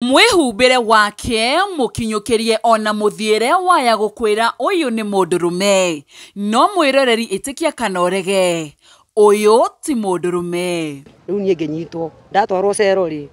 Mwihumbire wake mukinyukirie ona muthiire waya gukwira uyu ni mundurume no mwiroreri itikia kanorege uyu ti mundurume riu nie nginyitwo ndatwarwo cero ri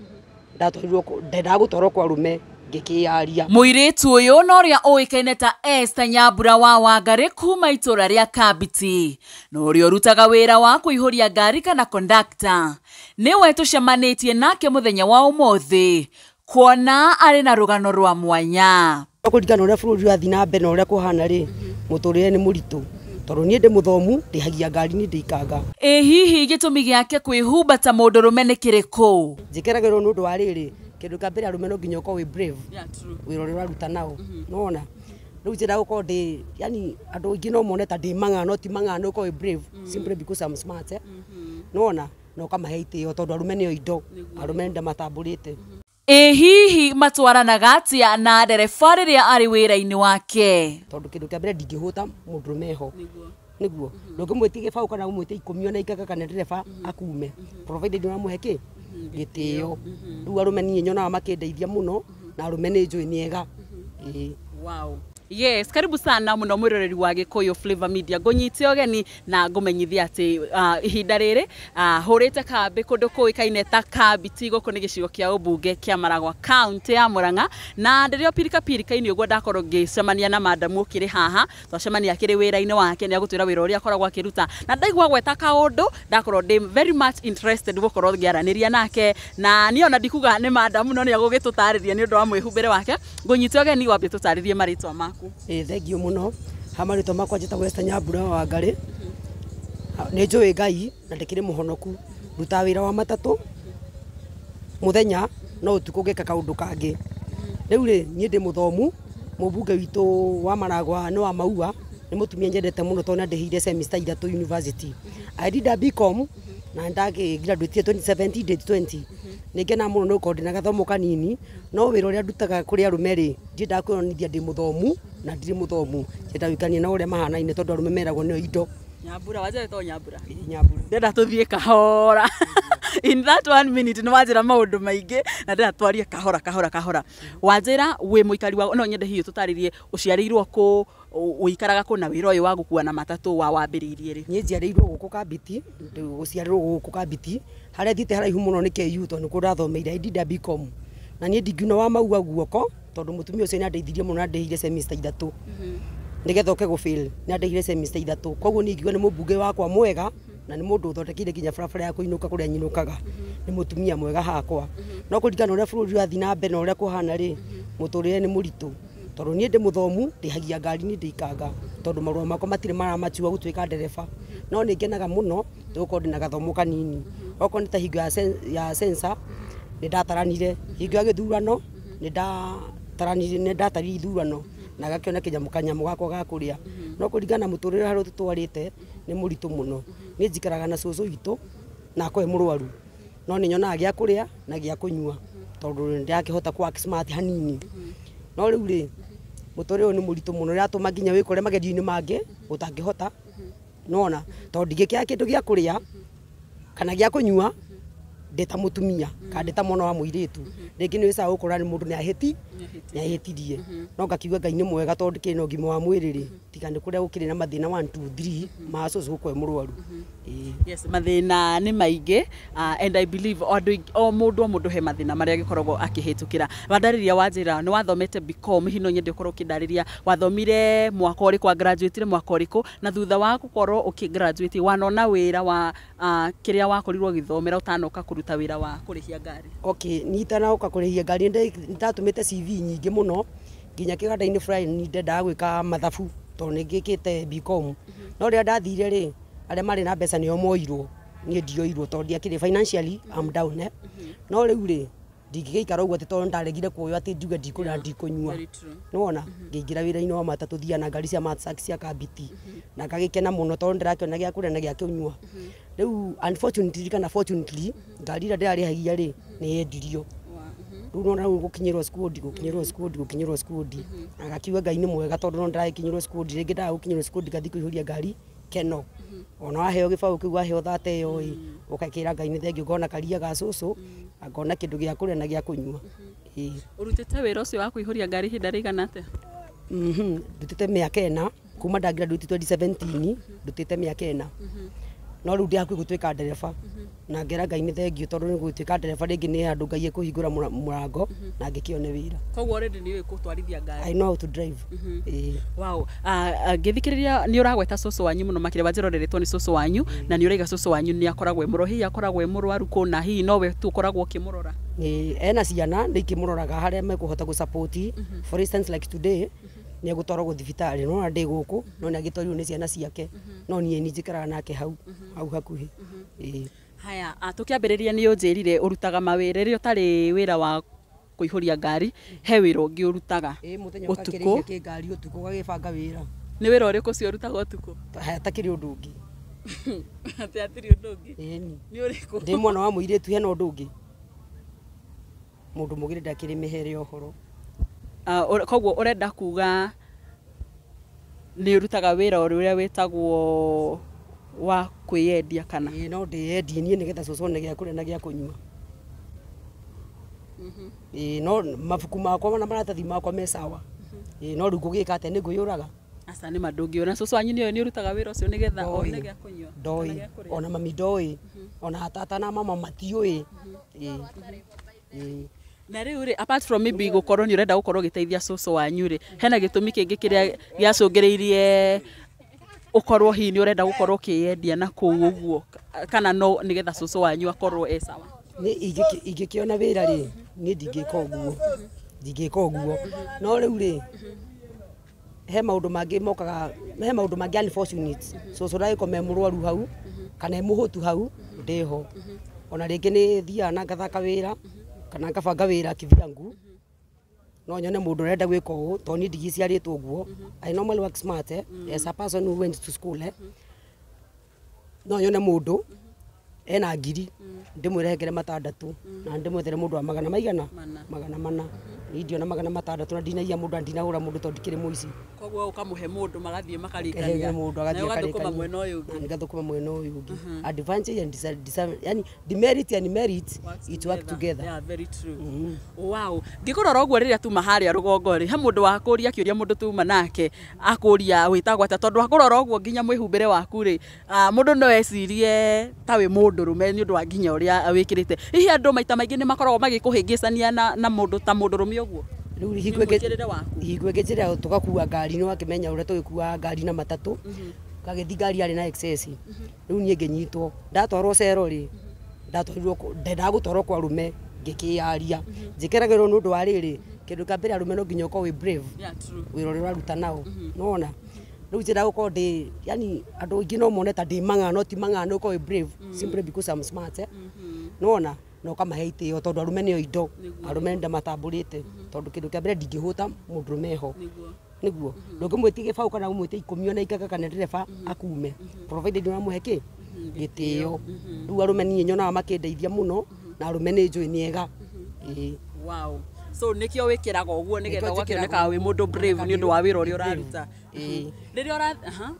ndagutwarwo kwa rume ngikiaria muiritu uyu no ria uikaine ta Esther Nyambura wa Wangari kuma itura ria Kabiti no rio rutaga wira wa kuihuria ngari kana conductor niwe tucemanitie nake muthenya wa umuthi kuona ari na rugano rwa mwanya kuringana uria bururi athi na mbere na uria kuhana ri muturire ni muritu tondu nie ndi muthomu ndihagia ngari ni ndikanga hihi gitumi giake kwihumba ta mundurume ni kiriku njikeragirwo nundu wa riri kindu ka mbere arume no nginya uko wi brave wiro ri waruta nao nona riu njira uko ndi yani andu ingi no mone ta ndi mang'ano ti mang'ano uko wi brave simply because I'm smart nona no kama heitio tondu arume ni indo arume nda matamburite hihi matwaranaga atia na ndereba riria ari wira-ini wake tondu kindu kia mbere ndingihuta mundurume ho niguo ndungimwitige bau kana umwite 10 ona ikaga kana ndereba akume provided no muheke gitio riu arume ni nyonaga makindeithia muno na arume ni njui niega wow. Yes, karibu sana muno mwiroreri wa Gikuyu Flavor Media ngonyite ogeni na ngumenyithia ati ihinda riri hurite kambi kundu kuikaine ta Kabiti guku ni gicigo kia ubunge kia Maragwa county ya Murang'a na ndirio pirika-ini uguo ndakorwo ngicemania na madam ukiri haha twacemania akiri wira-ini wake ni agutwira wira uria akoragwo akiruta na ndaigua gweta kaundu ndakorwo ndi very much interested gukorwo ngiaraniria nake na ni ona ndikuga ni madam no ni agugitutariria ni undu wa mwihumbire wake ngonyite ogeni wambe tutaririe maritwa maku thank you muno hamarito makwa njitagwo Esther Nyambura wa Wangari ni njui Ngai na ndikiri muhonoku ruta wira wa matatu muthenya no utuko ngeka kaundu kangi riu ri nie ndi muthomu mubunge witu wa Maragwa no wa Maua ni mutumia njendete muno tona ndihire semester 3 university I did a BCom na ndagi graduate 2017 date 20 ningena muno no kodi na gathomo kanini no wira uria ndutaga kuri arume ri ndinda kwonithia ndi muthomu na ndiri muthomu ndawikania na uria mahanaine tondu arume meragwo ni indo Nyambura waje to Nyambura ndenda tuthie kahora in that 1 minute no wajira maundu maingi na ndenda twarie kahora wajira wi muikari wa no nyende hiyo tutaririe uciarirwo ku uikaraga ku na wira uyu wa gukua na matatu wa wambiririe ri nie njiarirwo guku Kabiti guciarirwo guku Kabiti haria thite haraihu muno ni KU tondu kurathomeire idida BCom na nie ndingiuna wa Maua guoko tondu mutumia ucio ni andeithirie muno na ndehire semester 3 nigetha uke go fail na ndehire semester 3 koguo ni ngiuga ni mubunge wakwa mwega na ni mundu uthondekire nginya barabara ya kuinuka kuria nyinukaga ni mutumia mwega hakwa no kuringana uria bururi athi na mbere na uria kuhana ri muturire ni muritu tondu nie ndi muthomu ndihagia ngari ni ndikanga tondu marua makwa matire maramachua gutwika ndereba no ni ngenaga muno tuko ndi na gathomo kanini oko ni ta hingo ya sensa ni ndataranire hingo ya githurano ni ndatari ithurano na gakiona kinyamu gakwa ga kuria no kuringana muturire haru tutwarite ni muritu muno ni njikaraga na cucu witu na akwe murwaru no ni nyonaga gia kuria na gia kunyua tondu ndakihota kwa smart hanini no riu ri muturire ni muritu muno ratuma nginya wikore magerio-ini mangi utangihota nona tondu ngikia kindu gia kuria kana gia kunyua ndeta mutumia ka ndeta mwana wa muiritu ringi ni wica ukora ni mundu ni ahetirie no ngakiuga Ngai ni mwega tondu kiri no ngima wa mwiriri tika ni kuria ukiri na mathina 1 2 3 macucu kwe murwaru yes mathina ni maingi and I believe o mundu he mathina maria gikoragwo akihitukira wandariria wanjira ni wathomete BCom hino nyende ukorwo kindariria wathomire mwaka uri kwa graduate mwaka uriku na thutha wa gukorwo ukigraduate wanona wira wa kiria wakorirwo githomera utanoka kuruta wira wa kurihia ngari okay ni tanoka kurihia ngari ndatumite CV nyingi muno nginya kiganda-ini fulani ni ndenda gwika mathabu tondu ni ngikite BCom no ria ndathire ri aria mari na mbeca nio moirwo nie ndioirwo tondu ndiakire financially I'm down no riu ri ndingigikara uguo ati tondu ndaregire kuoyo ati njuge ndikura ndikunyua nona ngingira wira-ini wa matatu thia na ngari cia Matsax cia Kabiti na ngagikena muno tondu ndirakiona gia kuria na gia kunyua riu unfortunately kana fortunately ngari ira ndirarihagia ri ni yendirio riu no gukinyirwo skudi agakiuga Ngai ni mwega tondu no ndirakinyirwo skudi ringi ndagukinyirwo skudi gathi kuihuria ngari keno ona waheo gibau kiu waheo thate yo ukakira Ngai ni thengi ngona karia ga cucu ngona kindu gia kuria na gia kunyua Urutite wira ucio wa kuihuria ngari hinda rigana atia? Ndutite miaka 4 kuma ndagira nduti 2017 ndutite miaka 4 no riu ndi hakuhi gutwika ndereba na ngera Ngai ni thengio tondu ni gutwika ndereba ringi ni andu Ngai ekuhingura murango na ngikione wira. Koguo already ni gutwarithia ngari. I know how to drive. Wow. Ngithikiriria ni uragweta cucu wanyu muno makire wanjiroreretwo ni cucu wanyu na ni uraiga cucu wanyu ni akoragwo emuro hihi akoragwo emurwaru kuna hihi nowe tu ukoragwo ukimurora. Ena ciana ni ikimuroraga haria mekuhota gu support. For instance like today ni agutwarwo thibitari no ndi guku no ni agitwarirwo ni ciana ciake no nie ni njikaraga nake hau hakuhi. Haya, tukiambiriria ni unjirire urutaga mawira ri utari wira wa kuihuria ngari he wira ungi urutaga utuku ke ngari utuku gagibanga wira ni wira uriku cio urutaga utuku hatakiri undu ungi ati atiri undu ungi ni uriku ndi mwana wa muiretu hena undu ungi mundu mugire ndakiri mihere ohoro koguo urenda kuga ni urutaga wira uria wetagwo wa kwiyendia kana no ndiendie nie nigetha cucone gya kuria na gya kunyua no mabuku makwa na maratathi makwa me sawa no riu ngugika ate ni nguyuraga asa ni madungi ona cucu wanyu ni urutaga wira ucio nigetha one gya kunyua ndoi ona mami ndoi ona tata na mama matiui na riu ri apart from maybe gukorwo ni urenda gukorwo giteithia cucu wanyu ri hena gitumi kingi kiria giacungiriirie ukorwo hi ni urenda gukorwo kiyendia na kuu uguo kana no nigetha cucu wanyu akorwo sawa ni ingikiona wira ri ni ndingika uguo no riu ri he maundu mangi mokaga he maundu mangi unfortunate cucu ndagiko me murwaru hau kana muhutu hau ndiho ona ringi ni thia na ngathaka wira kana ngabanga wira kivyangu no nyone mundu urenda gwika uu to ni ndigiciaritwo guo I normally work smart as a person who went to school no nyone mundu ena ngiri ndimwire ngere matandatu na ndimwethere mundu wa magana maigana magana mana ndiona magana matandatu na ndinaia mundu ndinagura mundu to ndikiri muici koguo ukamuhe mundu magathie makarikania mundu agathie makarikania mwena uyu ungi ngathukuma mwena uyu ungi advantage and yani demerit and merit it work together. Yeah, very true. Wow, ngikurora uguo riria tuma haria rugongo ri he mundu wa kuria kiuria mundu tuma nake akuria witagwa ta tondu akurora uguo nginya mwihumbire waku ri mundu no ecirie ta wi mundu rume ni undu wa nginya uria wikirite hihi andu maita maingi ni makoragwo magikuhingicania na mundu ta mundu rume uguo riu higwegejera tugakuwa ngari no akimenya uria tugikuwa ngari na matatu kagethi ngari ari na excess riu nie nginyitwo ndatwarwo cero ri ndatwarirwo ndagutwarwo kwa rume ngikiaria njikiragirwo nundu wa riri kindu ka mbere arume no nginya uko wi brave wira uri waruta nao nona riu njira uko ndi yani andu ingi no mone ta ndi mang'ano ti mang'ano uko wi brave simply because I'm smart nona no kamahe itio tondu arume nio indo arume nda matamburite tondu kindu kia mbere ndingihuta mundu meho niguo ndungimwitige bau kana umwite 10 ona ikaga kana ndereba akume provided na muheke gitio riu arume nie nyona makindeithia muno na arume ni njui niega wow so nikio wikiraga uguo nigetha gwakioneka wi mundu brave ni undu wa wira uria uraruta riria ura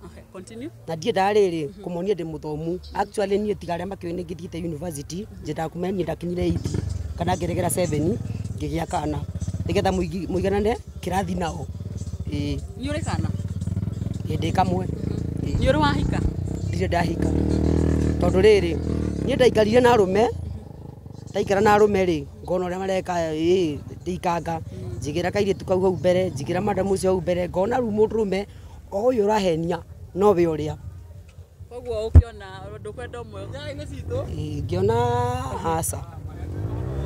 okay continue na ndie ndariri kumonia ndi muthomu actually nie tigare makio ni ngithiite university njenda kumenya ndakinyire 8 kana ngeregera 7 ngigia kana nigetha muiganane kirathi nao ni uri kana ndi kamwe ni uri wahika ndire ndahika tondu riri nie ndaikarire na arume ndaikara na arume ri ngona uria mareka ndikanga njigira kairitu kau hau mbere njigira madamu ucio hau mbere ngona ru mundu rume uyu urahenia no we uria koguo ukiona ndukwenda umwe ngai citu ngiona asa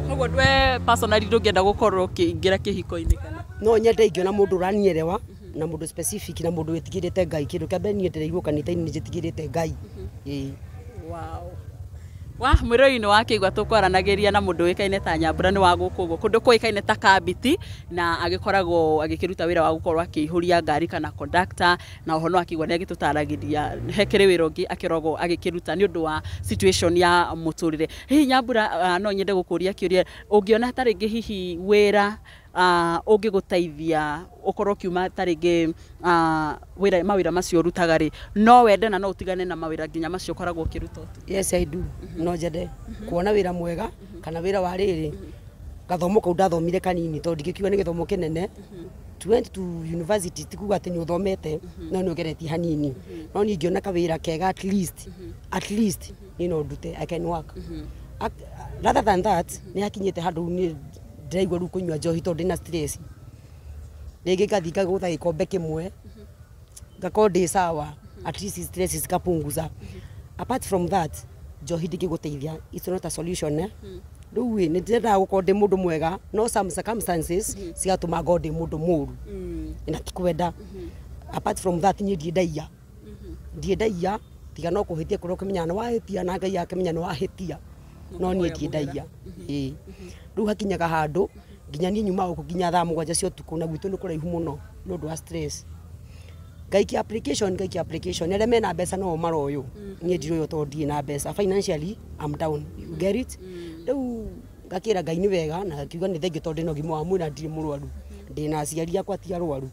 koguo ndwe personally ndungienda gukorwo ukiingira kihiko-ini kana no nyende ingiona mundu uranyerewa na mundu specific na mundu wetigirite Ngai kindu kia mbere nie ndereirwo kanitha-ini ni njitigirite Ngai wow mwiroi-ini wa kigwa tukwaranagiria na mundu wikaine ta Nyambura ni wa guku uguo kundu kuikaine ta Kabiti na agikoragwo agikiruta wira wa gukorwo akihuria ngari kana conductor na oho no akigwa ni agitutaragiria hekere wira ungi akirogwo agikiruta ni undu wa situation ya muturire hihi Nyambura no nyende gukuria kiuria ungiona ta ringi hihi wira ungiguteithia ukorwo kiuma ta ringi wira mawira macio rutaga ri no wende na no utigane na mawira nginya macio koragwo kiruta yes I do no jede kuona wira mwega kana wira wa riri gathomo kau ndathomire kanini tondu ndikiuga ni githomo kinene went to university tikuga ati ni uthomete no ni ugeretie hanini no ni ngiona kawira kega at least you know ndute I can work rather than that ni hakinyite handu ni ndaigua ru kunywa njohi tondu ndina stress rĩngĩ ngathi ngagũtha gĩkombe kĩmwe ngakorwo ndĩ sawa at least stress cikapunguza apart from that njohi ndĩngĩgũteithia it's not a solution rĩu nĩ ndĩrendaga gũkorwo ndĩ mũndũ mwega no some circumstances cigatũma ngorwo ndĩ mũndũ mũũru na tikwenda apart from that niĩ ndiendaia tiga no kũhĩtia kũrĩa ũkĩmenya nĩ wahĩtia na Ngai akĩmenya nĩ wahĩtia no niĩ ndiendaia rĩu hakinyaga handũ nginya niĩ nyuma gũkũ nginya thaa 7 cia ũtukũ na gwitũ nĩ kũraihu mũno nĩ ũndũ wa stress ngaikia application arĩa mena mbeca no maroyũ niĩ ndirũyũ tondũ ndirĩ na mbeca financially I'm down you get it rĩu ngakĩra Ngai nĩ wega na ngakiuga nĩ thengiũ tondũ ndĩna ũgima wa mwĩrĩ na ndirĩ mũrwaru ndĩna aciari akwa ti arwaru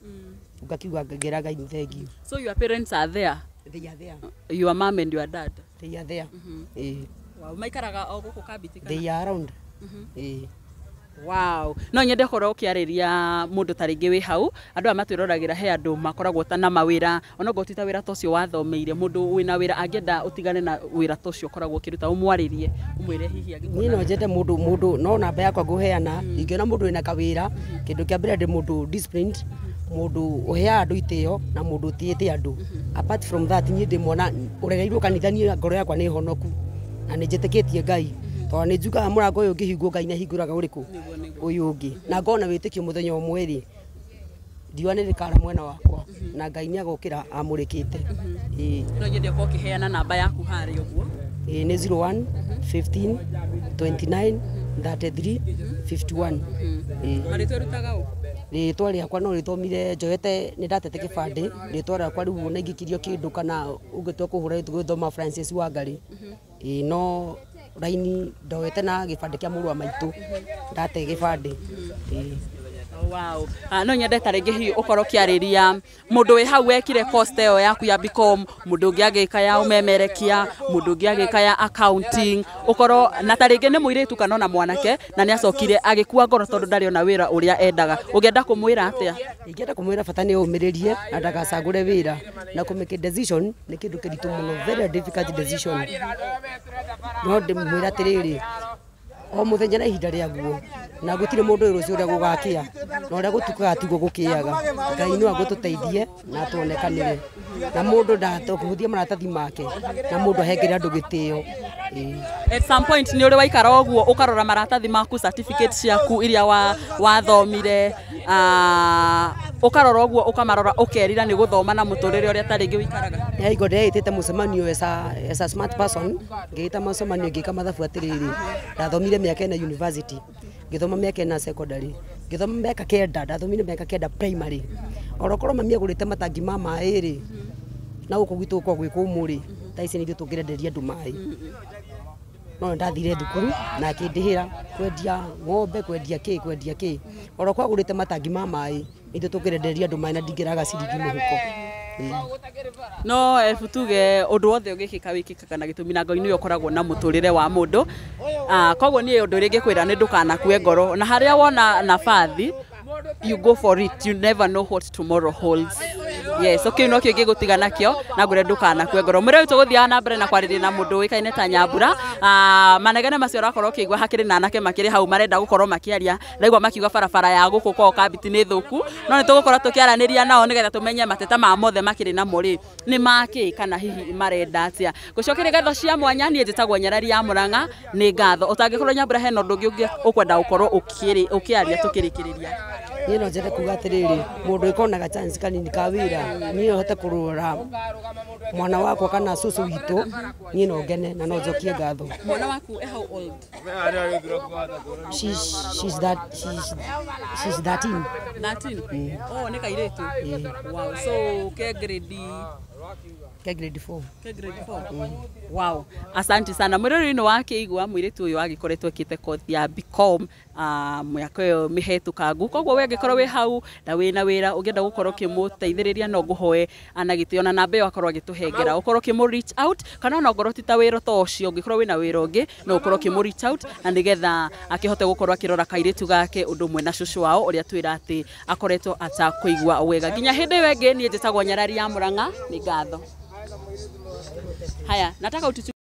ngakiuga ngera Ngai nĩ thengiũ. So your parents are there? They are there. Your mom and your dad? They are there. Wow, maikaraga o gũkũ Kabiti kana? They are around. Wow, no nyende korwo ukiariria mundu taringi wi hau andu amatwiroragĩra he andu makoragwo ta na mawira ona gotita wira tocio wathomeire mundu wina wira angenda utigane na wira tocio koragwo kiruta umwaririe umwire hihi agikona ni no njende mundu no namba yakwa nguheana ingiona mundu wina kawira kindu kia mbere ndi mundu disciplined mundu uhea andu itio na mundu tiite andu apart from that ni ndi mona uregeirwo kanithani ngoro yakwa ni honoku na ni njitikitie Ngai to ni njuga murango uyu ngihingwo Ngai na hinguraga uriku uyu ungi na ngona witikio muthenya umwe ri ndiwa ni rikara mwena wakwa na Ngai ni agokira amurikite no nyende ko kiheana namba yaku hari uguo ni 01 15 29 33 51 maritwa rutaga u ritwa riakwa no rithomire njoete ni ndatete kibande ritwa riakwa riu na ingikirio kindu kana ungitwa kuhura gwithoma Francis Wangari no raini ndoete na gibande kia mũrũ wa maitũ ndate gibande wow no nyende taringi hi ukorwo kiariria mundu wi hau wekire course eo yaku ya BCom mundu ungi agika ya umemerekia mundu ungi agika ya accounting ukorwo na taringi ni muiritu kana na mwanake na ni acokire agikua ngoro tondu ndari ona wira uria endaga ugienda kumwira atia ingienda kumwira bata ni umiririe na ndagacagure wira na kumake decision ni kindu kiritu muno very difficult decision no ndimwira tiriri o muthenya na ihinda riaguo na gutire mundu rucio uria gugakia na uria gutukaga tiguo gukiaga Ngai no agututeithie na tuonekanire na mundu ndatokuhuthia maratathi make na mundu ahengere andu gitio at some point ni uri waikara oguo ukarora maratathi maku certificate ciaku iria wathomire ukarora oguo ukamarora ukerira ni guthoma na muturire uria taringi wikaraga yaigo ndeitite mucemanio as a smart person ngeita mucemanio ngika mathabu atiriri ndathomire miaka ina university ngithoma miaka ina secondary ngithoma miaka kenda ndathomire miaka kenda primary orokorwo mami agurite matangi ma mairi na guko gwitu kwa gwikumuri taici ni tugirenderia andu mai no ndathire thukuru na akindihira kwendia ng'ombe kwendia ki orokwa agurite matangi ma mai ndio tugirenderia andu mai na ndingiraga ciringi muhuko no efutuge undu wothe ugikika wikika kana gitumi na Ngai niyo koragwo na muturire wa mundu koguo nie undu ringi kwira ni ndukanakue ngoro na haria wona nafathi you go for it you never know what tomorrow holds yes okay no kĩngĩ gũtiga nakio na ngure ndukanakue ngoro mũreu tũgũthiaga na mbere na kwarĩrĩria na mũndũ ũĩkaine ta Nyambura manegene macio rakorwo kĩigua hakĩrĩ na anake makĩrĩ hau marenda gũkorwo makĩaria ndaigua makiuga barabara ya gũkũ kwao Kabiti nĩ thũku no nĩ tũgũkorwo tũkĩaranĩria nao nĩgetha tũmenye mateta ma mothe makĩrĩ namo rĩ nĩ makĩ kana hihi marenda atĩa gũcokeria ngatho cia mwanya niĩ njĩtagwo Nyarari ya Mũrang'a nĩ ngatho ũtangĩkorwo Nyambura hena ũndũ ũngĩ ũkwenda gũkorwo ũkĩaria tũkĩrĩkĩrĩria niĩ no njende kuga atiriri mundu ikonaga chance kanini ka wira niĩ hote kurora mwana wakwa kana cucu witu niĩ no ngene na no njokie ngatho mwana waku how old she's 13 oh nĩ kairĩtu wow so ke grade Ke grade 4. Ke grade 4. Wow. Asante sana. Mwirori wake igwa mwiritu uyu agikoretwo ekite course ya BCom mwaka uyu mihitukangu. Koguo we angikorwo wi hau na wina wira ungienda gukorwo kimuteithiriria no nguhoe anagite ona namba yo akorwo agituhengera ukorwo kimu reach out kana no ngorwo tita wira to ucio ungikorwo wina wira ungi no ukorwo kimu reach out na nigetha akihote gukorwo akirora kairitu gake undu mwe na cucu wao uria twira ati akoretwo atakuigwa wega nginya hindi wengi nie njitagwo Nyarari ya Murang'a ni ngatho. Haya, nataka